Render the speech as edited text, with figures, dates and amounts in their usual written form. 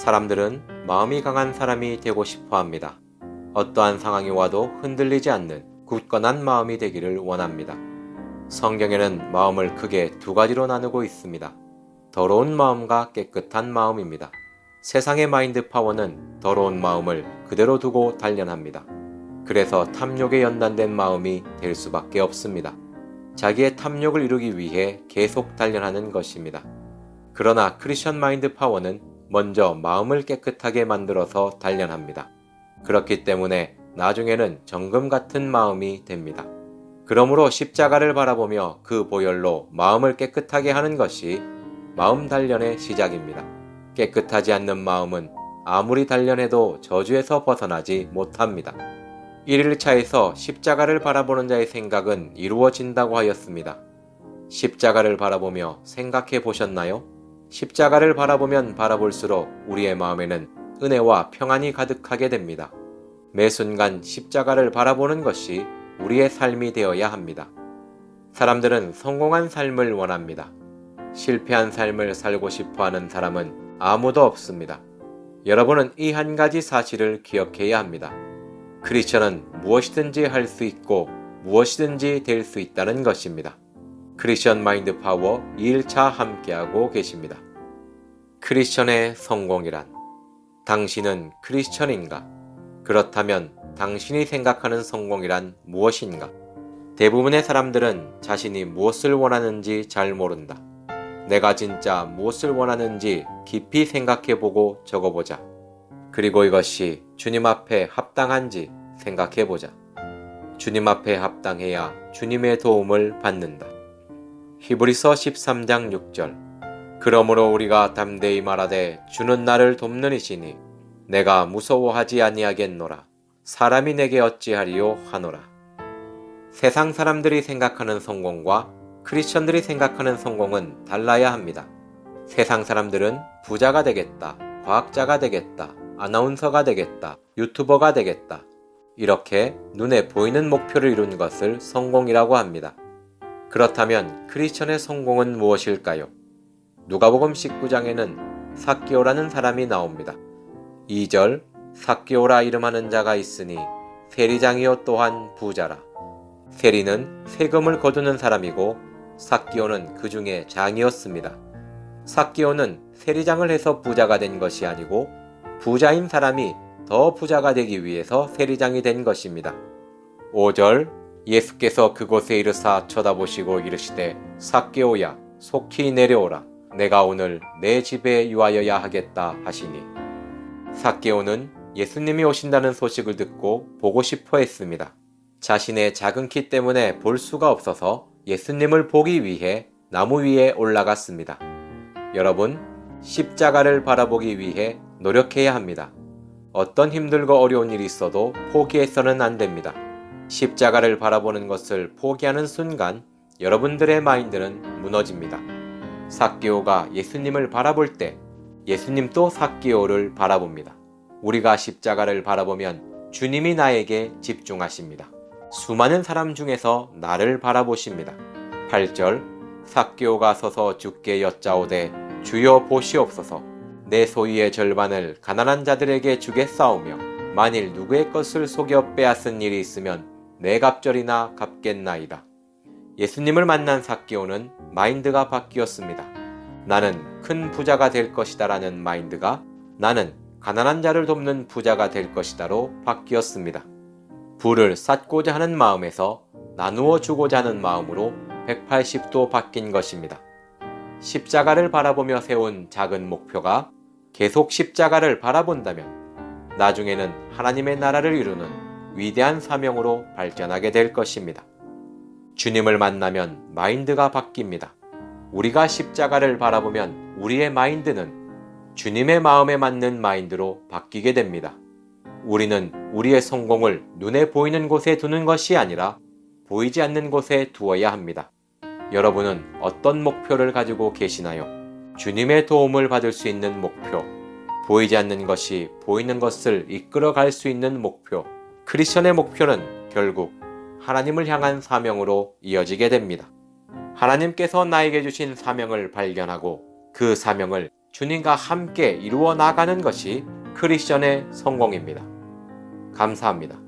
사람들은 마음이 강한 사람이 되고 싶어 합니다. 어떠한 상황이 와도 흔들리지 않는 굳건한 마음이 되기를 원합니다. 성경에는 마음을 크게 두 가지로 나누고 있습니다. 더러운 마음과 깨끗한 마음입니다. 세상의 마인드 파워는 더러운 마음을 그대로 두고 단련합니다. 그래서 탐욕에 연단된 마음이 될 수밖에 없습니다. 자기의 탐욕을 이루기 위해 계속 단련하는 것입니다. 그러나 크리스천 마인드 파워는 먼저 마음을 깨끗하게 만들어서 단련합니다. 그렇기 때문에 나중에는 정금 같은 마음이 됩니다. 그러므로 십자가를 바라보며 그 보혈로 마음을 깨끗하게 하는 것이 마음 단련의 시작입니다. 깨끗하지 않는 마음은 아무리 단련해도 저주에서 벗어나지 못합니다. 1일차에서 십자가를 바라보는 자의 생각은 이루어진다고 하였습니다. 십자가를 바라보며 생각해 보셨나요? 십자가를 바라보면 바라볼수록 우리의 마음에는 은혜와 평안이 가득하게 됩니다. 매 순간 십자가를 바라보는 것이 우리의 삶이 되어야 합니다. 사람들은 성공한 삶을 원합니다. 실패한 삶을 살고 싶어 하는 사람은 아무도 없습니다. 여러분은 이 한 가지 사실을 기억해야 합니다. 크리스천은 무엇이든지 할 수 있고 무엇이든지 될 수 있다는 것입니다. 크리스천 마인드 파워 2일차 함께하고 계십니다. 크리스천의 성공이란? 당신은 크리스천인가? 그렇다면 당신이 생각하는 성공이란 무엇인가? 대부분의 사람들은 자신이 무엇을 원하는지 잘 모른다. 내가 진짜 무엇을 원하는지 깊이 생각해보고 적어보자. 그리고 이것이 주님 앞에 합당한지 생각해보자. 주님 앞에 합당해야 주님의 도움을 받는다. 히브리서 13장 6절. 그러므로 우리가 담대히 말하되 주는 나를 돕는 이시니 내가 무서워하지 아니하겠노라. 사람이 내게 어찌하리요 하노라. 세상 사람들이 생각하는 성공과 크리스천들이 생각하는 성공은 달라야 합니다. 세상 사람들은 부자가 되겠다, 과학자가 되겠다, 아나운서가 되겠다, 유튜버가 되겠다. 이렇게 눈에 보이는 목표를 이룬 것을 성공이라고 합니다. 그렇다면 크리스천의 성공은 무엇일까요? 누가복음 19장에는 삭개오라는 사람이 나옵니다. 2절 삭개오라 이름하는 자가 있으니 세리장이요 또한 부자라. 세리는 세금을 거두는 사람이고 삭개오는 그 중에 장이었습니다. 삭개오는 세리장을 해서 부자가 된 것이 아니고 부자인 사람이 더 부자가 되기 위해서 세리장이 된 것입니다. 5절 예수께서 그곳에 이르사 쳐다보시고 이르시되 삭개오야 속히 내려오라. 내가 오늘 내 집에 유하여야 하겠다 하시니. 삭개오는 예수님이 오신다는 소식을 듣고 보고 싶어 했습니다. 자신의 작은 키 때문에 볼 수가 없어서 예수님을 보기 위해 나무 위에 올라갔습니다. 여러분, 십자가를 바라보기 위해 노력해야 합니다. 어떤 힘들고 어려운 일이 있어도 포기해서는 안 됩니다. 십자가를 바라보는 것을 포기하는 순간 여러분들의 마인드는 무너집니다. 삭개오가 예수님을 바라볼 때 예수님도 삭개오를 바라봅니다. 우리가 십자가를 바라보면 주님이 나에게 집중하십니다. 수많은 사람 중에서 나를 바라보십니다. 8절 삭개오가 서서 주께 여짜오되 주여 보시옵소서. 내 소유의 절반을 가난한 자들에게 주겠사오며 만일 누구의 것을 속여 빼앗은 일이 있으면 내 갑절이나 갚겠나이다. 예수님을 만난 삭개오는 마인드가 바뀌었습니다. 나는 큰 부자가 될 것이다 라는 마인드가 나는 가난한 자를 돕는 부자가 될 것이다로 바뀌었습니다. 부를 쌓고자 하는 마음에서 나누어 주고자 하는 마음으로 180도 바뀐 것입니다. 십자가를 바라보며 세운 작은 목표가 계속 십자가를 바라본다면 나중에는 하나님의 나라를 이루는 위대한 사명으로 발전하게 될 것입니다. 주님을 만나면 마인드가 바뀝니다. 우리가 십자가를 바라보면 우리의 마인드는 주님의 마음에 맞는 마인드로 바뀌게 됩니다. 우리는 우리의 성공을 눈에 보이는 곳에 두는 것이 아니라 보이지 않는 곳에 두어야 합니다. 여러분은 어떤 목표를 가지고 계시나요? 주님의 도움을 받을 수 있는 목표, 보이지 않는 것이 보이는 것을 이끌어갈 수 있는 목표, 크리스천의 목표는 결국 하나님을 향한 사명으로 이어지게 됩니다. 하나님께서 나에게 주신 사명을 발견하고 그 사명을 주님과 함께 이루어 나가는 것이 크리스천의 성공입니다. 감사합니다.